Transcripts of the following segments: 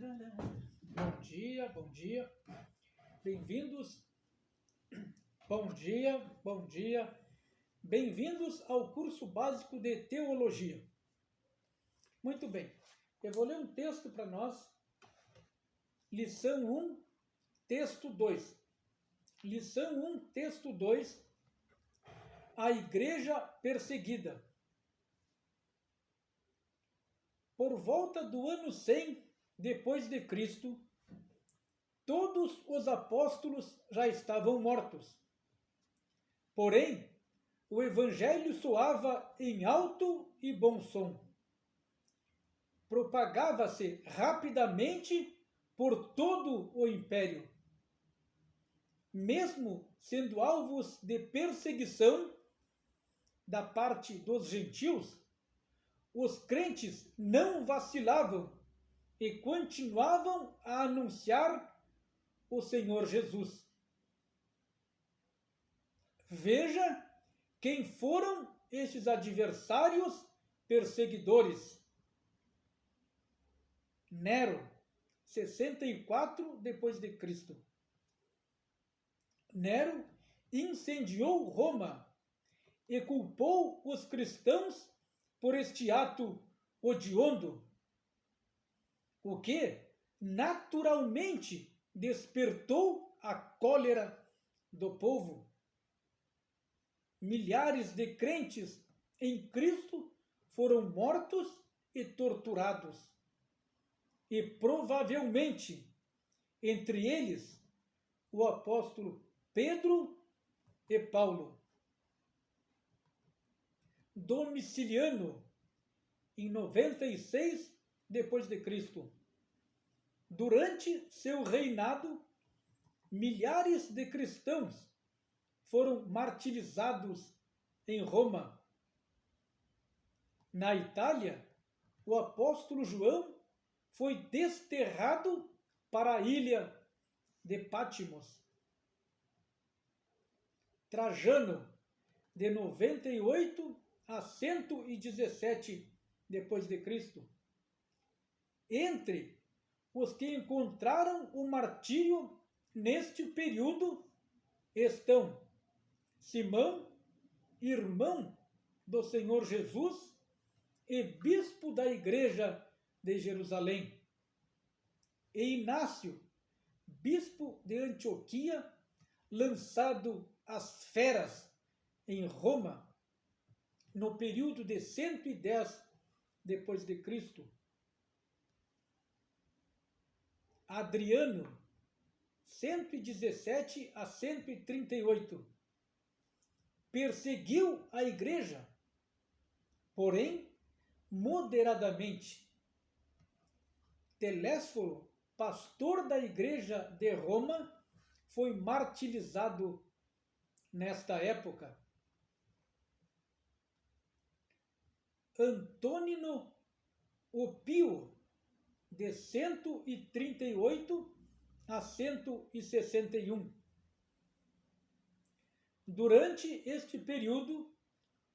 Bom dia, bom dia. Bem-vindos. Bom dia, bom dia. Bem-vindos ao curso básico de Teologia. Muito bem. Eu vou ler um texto para nós. Lição 1, texto 2. Lição 1, texto 2. A Igreja Perseguida. Por volta do ano 100 depois de Cristo, todos os apóstolos já estavam mortos. Porém, o evangelho soava em alto e bom som. Propagava-se rapidamente por todo o império. Mesmo sendo alvos de perseguição da parte dos gentios, os crentes não vacilavam e continuavam a anunciar o Senhor Jesus. Veja quem foram estes adversários perseguidores. Nero, 64 depois de Cristo. Nero incendiou Roma e culpou os cristãos por este ato hediondo, o que naturalmente despertou a cólera do povo. Milhares de crentes em Cristo foram mortos e torturados, e provavelmente, entre eles, o apóstolo Pedro e Paulo. Domiciano, em 96 depois de Cristo. Durante seu reinado, milhares de cristãos foram martirizados em Roma. Na Itália, o apóstolo João foi desterrado para a ilha de Patmos. Trajano, de 98 a 117 depois de Cristo. Entre os que encontraram o martírio neste período estão Simão, irmão do Senhor Jesus e bispo da Igreja de Jerusalém, e Inácio, bispo de Antioquia, lançado às feras em Roma no período de 110 depois de Cristo. Adriano, 117 a 138, perseguiu a igreja, porém moderadamente. Telésforo, pastor da igreja de Roma, foi martirizado nesta época. Antônino o Pio, de 138 a 161. Durante este período,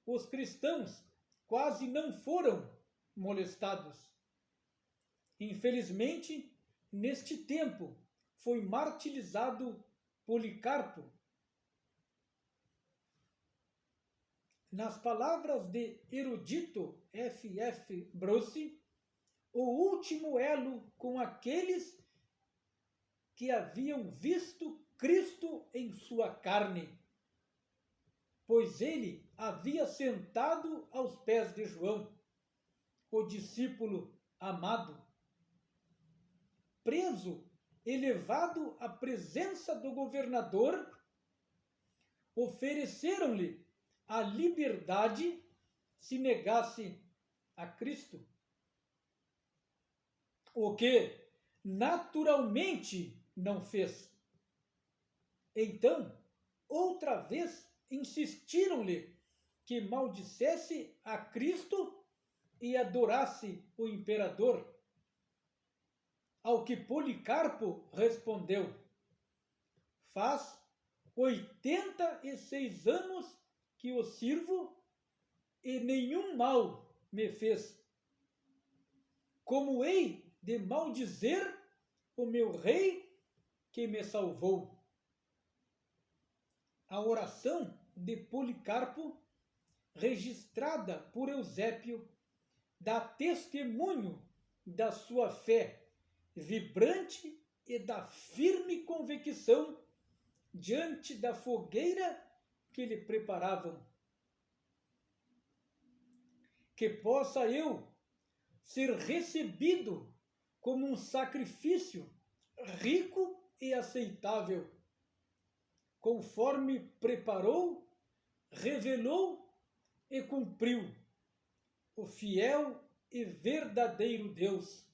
os cristãos quase não foram molestados. Infelizmente, neste tempo, foi martirizado Policarpo. Nas palavras de erudito F.F. Bruce, o último elo com aqueles que haviam visto Cristo em sua carne, pois ele havia sentado aos pés de João, o discípulo amado. Preso e levado à presença do governador, ofereceram-lhe a liberdade se negasse a Cristo, o que naturalmente não fez. Então, outra vez, insistiram-lhe que maldissesse a Cristo e adorasse o imperador. Ao que Policarpo respondeu: faz 86 anos que o sirvo e nenhum mal me fez. Como hei de maldizer o meu rei que me salvou. A oração de Policarpo, registrada por Eusébio, dá testemunho da sua fé vibrante e da firme convicção diante da fogueira que lhe preparavam. Que possa eu ser recebido como um sacrifício rico e aceitável, conforme preparou, revelou e cumpriu o fiel e verdadeiro Deus.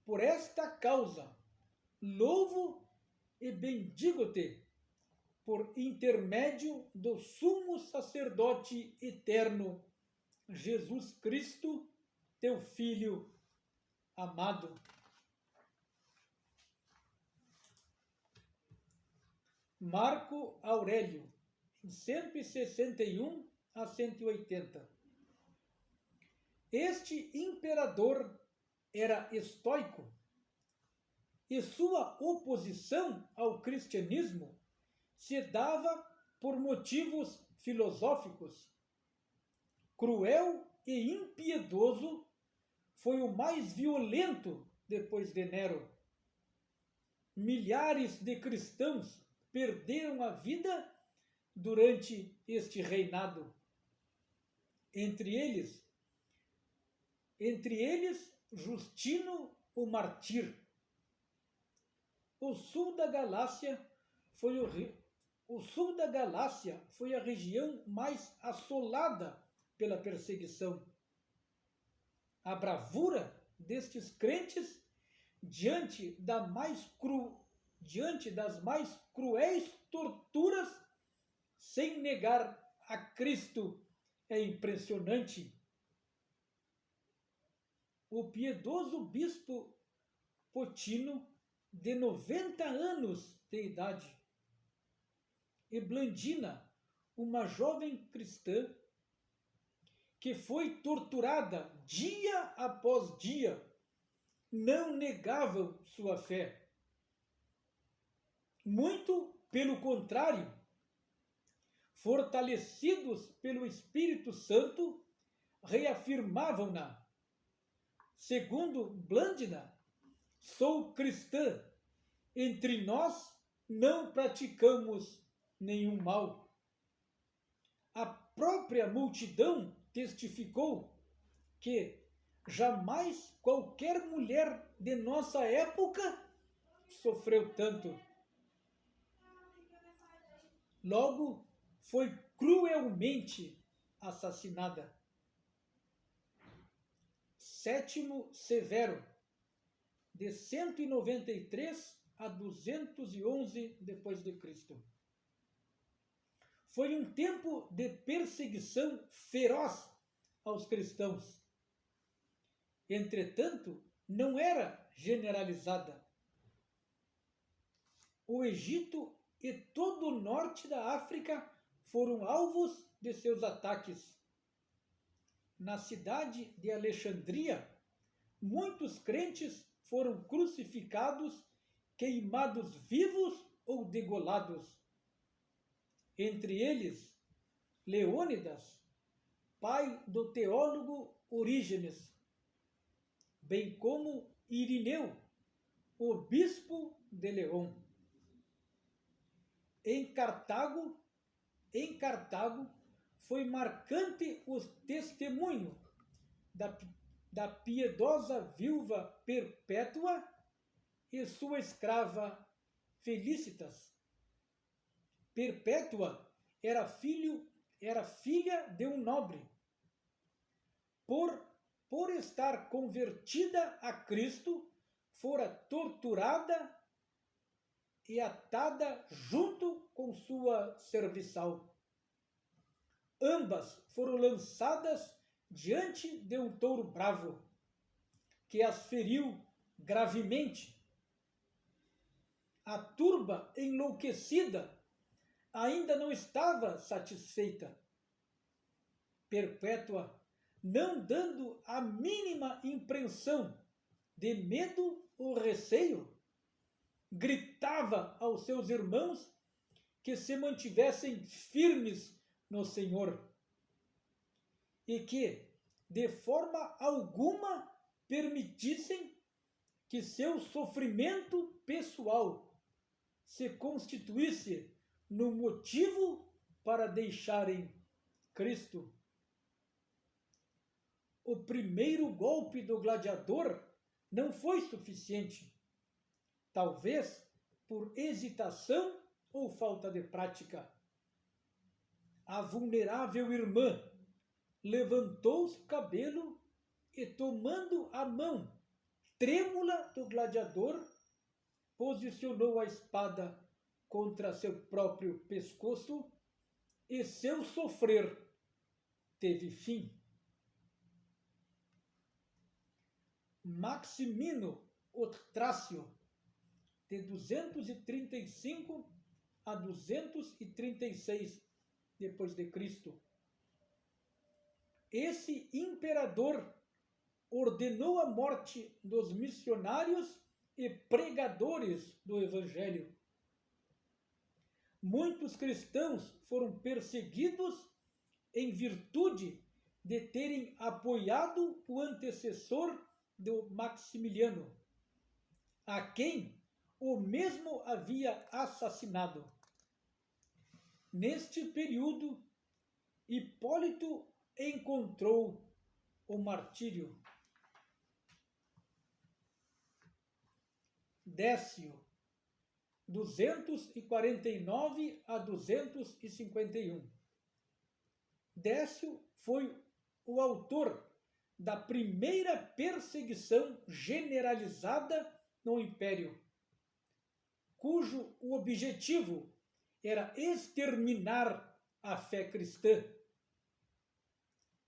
Por esta causa, louvo e bendigo-te, por intermédio do sumo sacerdote eterno, Jesus Cristo, teu Filho amado. Marco Aurélio, em 161 a 180. Este imperador era estoico e sua oposição ao cristianismo se dava por motivos filosóficos. Cruel e impiedoso, foi o mais violento depois de Nero. Milhares de cristãos perderam a vida durante este reinado. Entre eles Justino o Mártir. O sul da Galácia foi a região mais assolada pela perseguição. A bravura destes crentes diante das mais cruéis torturas, sem negar a Cristo, é impressionante. O piedoso bispo Potino, de 90 anos de idade, e Blandina, uma jovem cristã, que foi torturada dia após dia, não negavam sua fé. Muito pelo contrário, fortalecidos pelo Espírito Santo, reafirmavam-na. Segundo Blandina, sou cristã, entre nós não praticamos nenhum mal. A própria multidão testificou que jamais qualquer mulher de nossa época sofreu tanto. Logo, foi cruelmente assassinada. Sétimo Severo, de 193 a 211 d.C. Foi um tempo de perseguição feroz aos cristãos. Entretanto, não era generalizada. O Egito e todo o norte da África foram alvos de seus ataques. Na cidade de Alexandria, muitos crentes foram crucificados, queimados vivos ou degolados. Entre eles, Leônidas, pai do teólogo Orígenes, bem como Irineu, o bispo de León. Em Cartago foi marcante o testemunho da piedosa viúva Perpétua e sua escrava Felicitas. Perpétua era filha de um nobre. Por estar convertida a Cristo, fora torturada e atada junto com sua serviçal. Ambas foram lançadas diante de um touro bravo, que as feriu gravemente. A turba enlouquecida ainda não estava satisfeita. Perpétua não dando a mínima impressão de medo ou receio, gritava aos seus irmãos que se mantivessem firmes no Senhor e que, de forma alguma, permitissem que seu sofrimento pessoal se constituísse no motivo para deixarem Cristo. O primeiro golpe do gladiador não foi suficiente, talvez por hesitação ou falta de prática. A vulnerável irmã levantou-se o cabelo e, tomando a mão trêmula do gladiador, posicionou a espada contra seu próprio pescoço e seu sofrer teve fim. Maximino o Trácio, de 235 a 236 depois de Cristo. Esse imperador ordenou a morte dos missionários e pregadores do Evangelho. Muitos cristãos foram perseguidos em virtude de terem apoiado o antecessor do Maximiliano, a quem o mesmo havia assassinado. Neste período, Hipólito encontrou o martírio. Décio, 249 a 251. Décio foi o autor da primeira perseguição generalizada no Império, cujo objetivo era exterminar a fé cristã.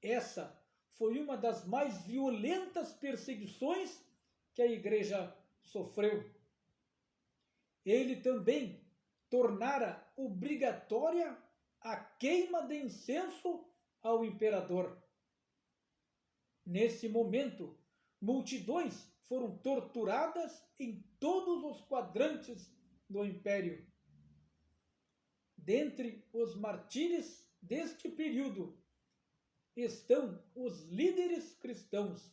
Essa foi uma das mais violentas perseguições que a Igreja sofreu. Ele também tornara obrigatória a queima de incenso ao imperador. Nesse momento, multidões foram torturadas em todos os quadrantes do Império. Dentre os mártires deste período estão os líderes cristãos,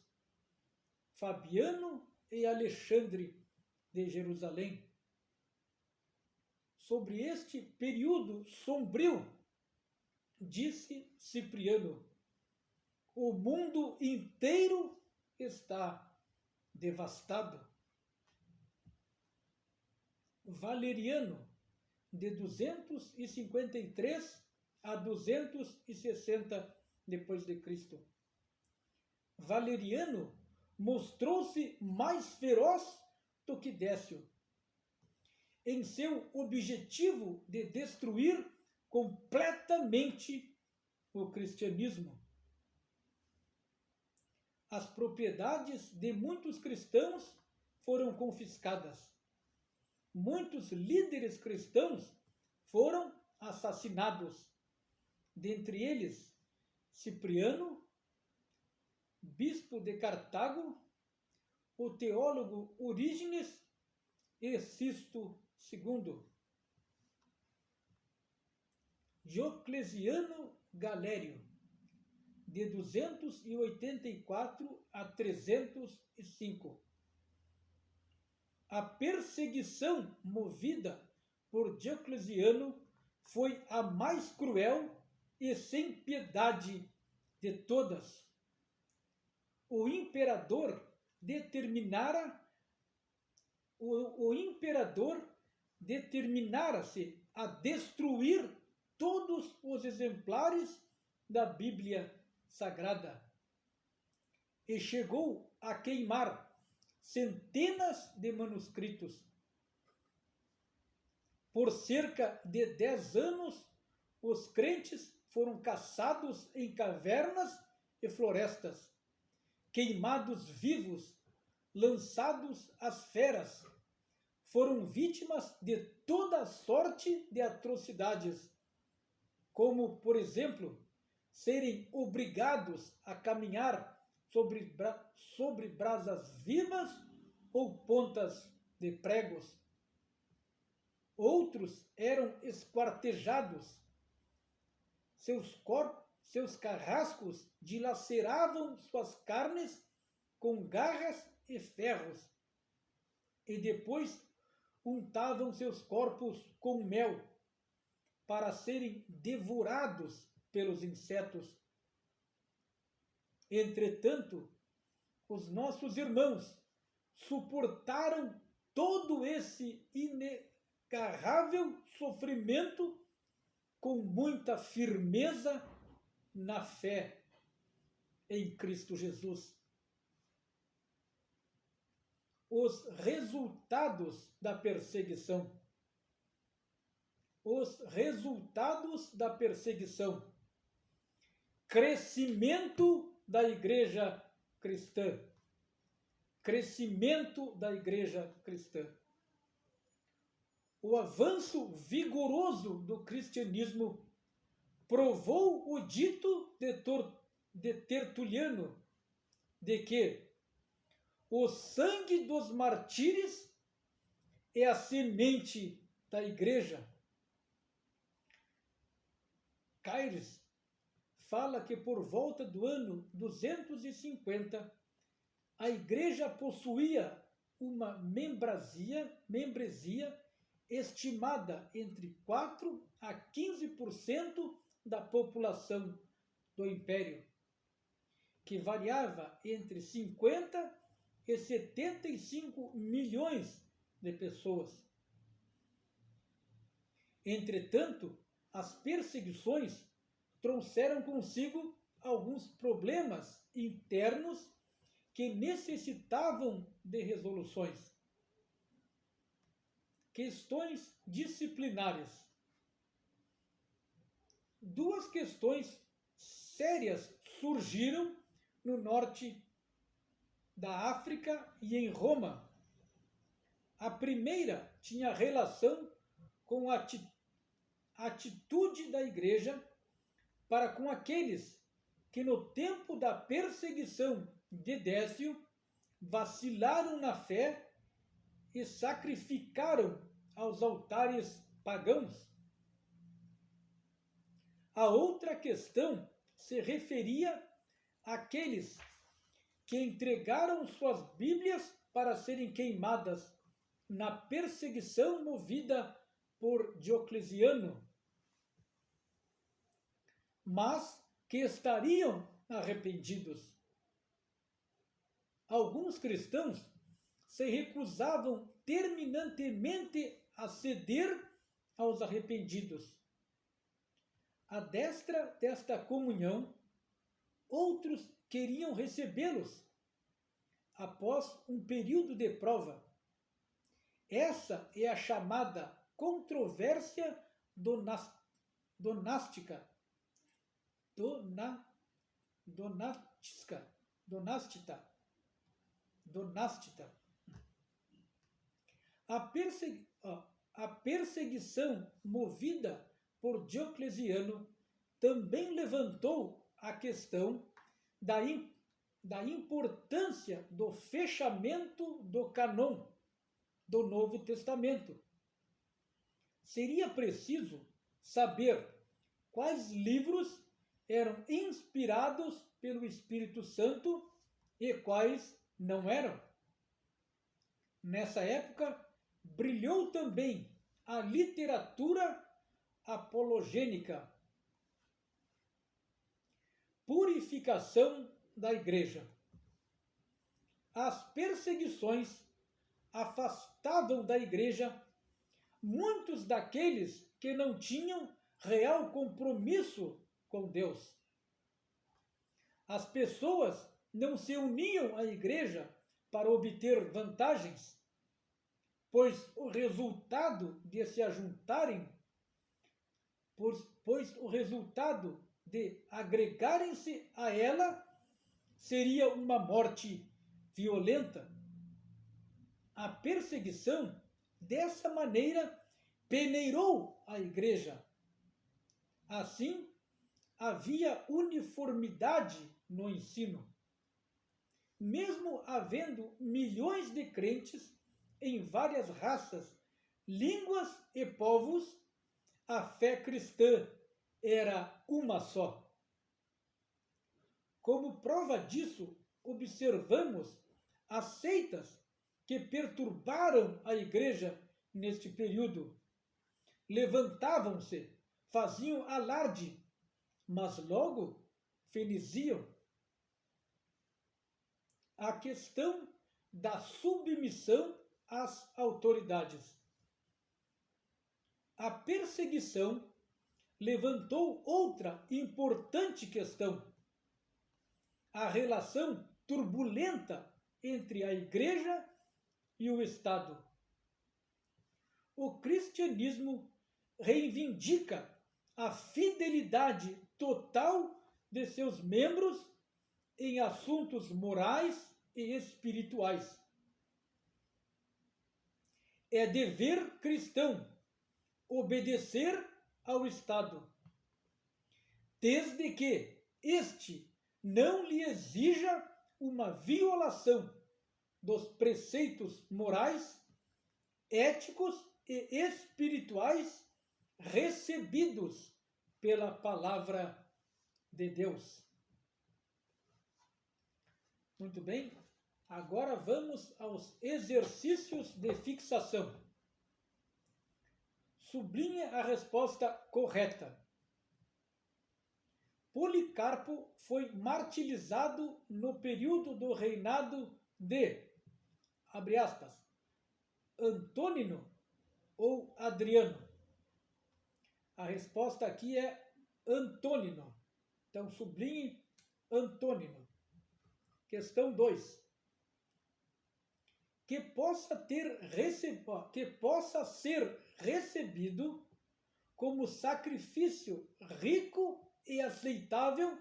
Fabiano e Alexandre de Jerusalém. Sobre este período sombrio, disse Cipriano: o mundo inteiro está devastado. Valeriano, de 253 a 260 depois de Cristo. Valeriano mostrou-se mais feroz do que Décio em seu objetivo de destruir completamente o cristianismo. As propriedades de muitos cristãos foram confiscadas. Muitos líderes cristãos foram assassinados, dentre eles Cipriano, bispo de Cartago, o teólogo Orígenes e Sisto II. Diocleciano Galério, de 284 a 305. A perseguição movida por Diocleciano foi a mais cruel e sem piedade de todas. O imperador determinara-se a destruir todos os exemplares da Bíblia Sagrada e chegou a queimar centenas de manuscritos. Por cerca de 10 anos, os crentes foram caçados em cavernas e florestas, queimados vivos, lançados às feras. Foram vítimas de toda sorte de atrocidades, como, por exemplo, serem obrigados a caminhar sobre brasas vivas ou pontas de pregos. Outros eram esquartejados. Seus carrascos dilaceravam suas carnes com garras e ferros, e depois untavam seus corpos com mel, para serem devorados pelos insetos. Entretanto, os nossos irmãos suportaram todo esse inenarrável sofrimento com muita firmeza na fé em Cristo Jesus. Os resultados da perseguição. Os resultados da perseguição. Crescimento da igreja cristã. Crescimento da igreja cristã. O avanço vigoroso do cristianismo provou o dito de Tertuliano de que o sangue dos martírios é a semente da igreja. Caires fala que por volta do ano 250 a igreja possuía uma membresia estimada entre 4 a 15% da população do império, que variava entre 50 e 75 milhões de pessoas. Entretanto, as perseguições trouxeram consigo alguns problemas internos que necessitavam de resoluções. Questões disciplinares. Duas questões sérias surgiram no norte da África e em Roma. A primeira tinha relação com a atitude da igreja para com aqueles que no tempo da perseguição de Décio vacilaram na fé e sacrificaram aos altares pagãos. A outra questão se referia àqueles que entregaram suas Bíblias para serem queimadas na perseguição movida por Diocleciano, mas que estariam arrependidos. Alguns cristãos se recusavam terminantemente a ceder aos arrependidos. À destra desta comunhão, outros queriam recebê-los após um período de prova. Essa é a chamada controvérsia donástica. A perseguição movida por Diocleciano também levantou a questão da importância do fechamento do cânon do Novo Testamento. Seria preciso saber quais livros eram inspirados pelo Espírito Santo e quais não eram. Nessa época, brilhou também a literatura apologênica. Purificação da igreja. As perseguições afastavam da igreja muitos daqueles que não tinham real compromisso com Deus. As pessoas não se uniam à igreja para obter vantagens, pois o resultado de se ajuntarem, pois o resultado de agregarem-se a ela seria uma morte violenta. A perseguição, dessa maneira, peneirou a igreja. Assim, havia uniformidade no ensino. Mesmo havendo milhões de crentes em várias raças, línguas e povos, a fé cristã era uma só. Como prova disso, observamos as seitas que perturbaram a igreja neste período. Levantavam-se, faziam alarde, mas logo feniziam. A questão da submissão às autoridades. A perseguição levantou outra importante questão: a relação turbulenta entre a Igreja e o Estado. O cristianismo reivindica a fidelidade total de seus membros em assuntos morais e espirituais. É dever cristão obedecer ao Estado, desde que este não lhe exija uma violação dos preceitos morais, éticos e espirituais recebidos pela palavra de Deus. Muito bem, agora vamos aos exercícios de fixação. Sublinhe a resposta correta. Policarpo foi martirizado no período do reinado de, abre aspas, Antônino ou Adriano? A resposta aqui é Antônino. Então sublinhe Antônino. Questão 2. Que possa ser recebido como sacrifício rico e aceitável,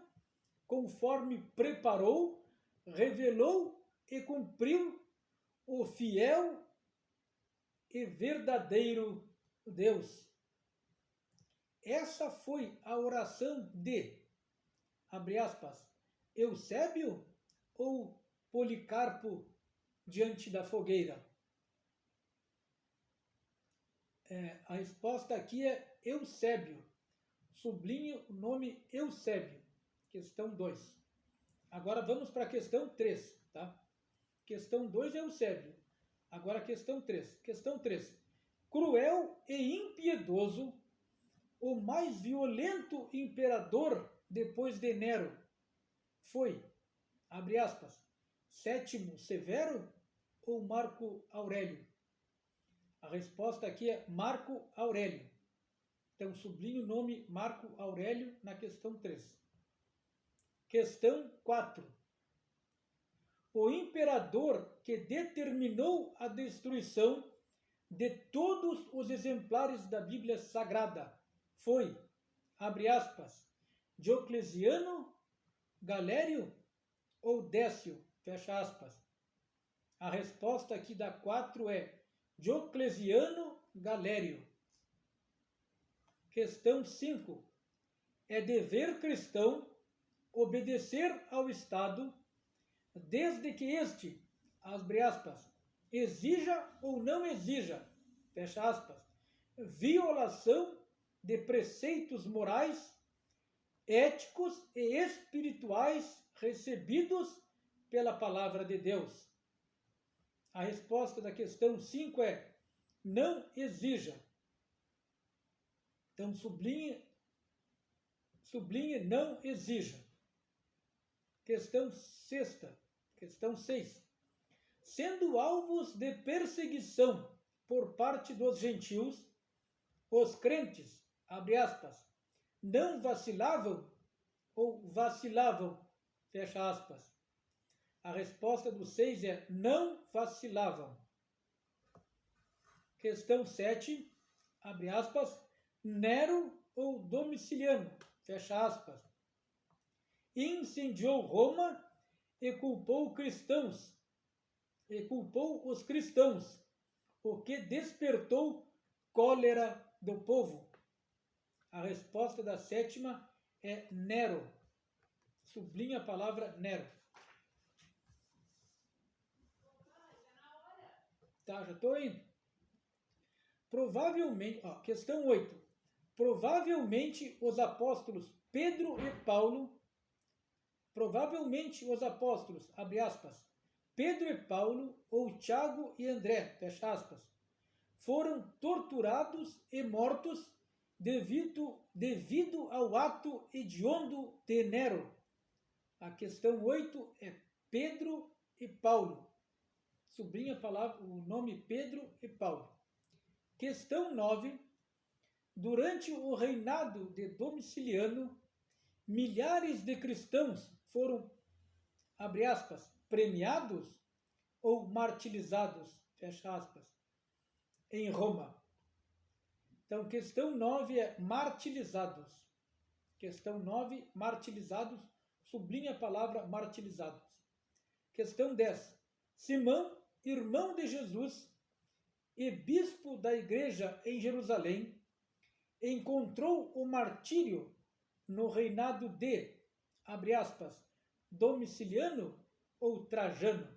conforme preparou, revelou e cumpriu o fiel e verdadeiro Deus. Essa foi a oração de, abre aspas, Eusébio ou Policarpo diante da fogueira? A resposta aqui é Eusébio. Sublinhe o nome Eusébio. Questão 2. Agora vamos para a questão 3. Tá? Questão 2 é Eusébio. Agora a questão 3. Questão 3. Cruel e impiedoso, o mais violento imperador depois de Nero foi, abre aspas, Sétimo Severo ou Marco Aurélio? A resposta aqui é Marco Aurélio. Então, sublinhe o nome Marco Aurélio na questão 3. Questão 4. O imperador que determinou a destruição de todos os exemplares da Bíblia Sagrada foi, abre aspas, Diocleciano, Galério ou Décio, fecha aspas. A resposta aqui da 4 é Diocleciano Galério. Questão 5. É dever cristão obedecer ao Estado desde que este, abre aspas, exija ou não exija, fecha aspas, violação de preceitos morais, éticos e espirituais recebidos pela palavra de Deus. A resposta da questão 5 é não exija. Então sublinhe não exija. Questão 6. Sendo alvos de perseguição por parte dos gentios, os crentes, abre aspas, não vacilavam ou vacilavam, fecha aspas. A resposta do 6 é não vacilavam. Questão 7, abre aspas, Nero ou Domiciano, fecha aspas, incendiou Roma e culpou os cristãos, o que despertou cólera do povo. A resposta da 7ª é Nero. Sublinha a palavra Nero. Tá, já estou indo. Provavelmente, questão 8. Provavelmente os apóstolos Pedro e Paulo, abre aspas, Pedro e Paulo, ou Tiago e André, fecha aspas, foram torturados e mortos devido ao ato hediondo de Nero. A questão 8 é Pedro e Paulo. Sublinha a palavra, o nome Pedro e Paulo. Questão 9. Durante o reinado de Domiciano, milhares de cristãos foram, abre aspas, premiados ou martirizados, fecha aspas, em Roma. Então, questão 9 é martirizados. Questão 9, martirizados, sublinha a palavra martirizados. Questão 10. Simão, irmão de Jesus e bispo da igreja em Jerusalém, encontrou o martírio no reinado de, abre aspas, Domiciano ou Trajano,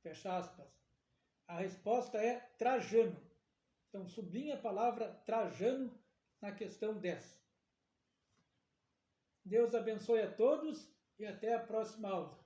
fecha aspas. A resposta é Trajano. Então, sublinha a palavra Trajano na questão 10. Deus abençoe a todos e até a próxima aula.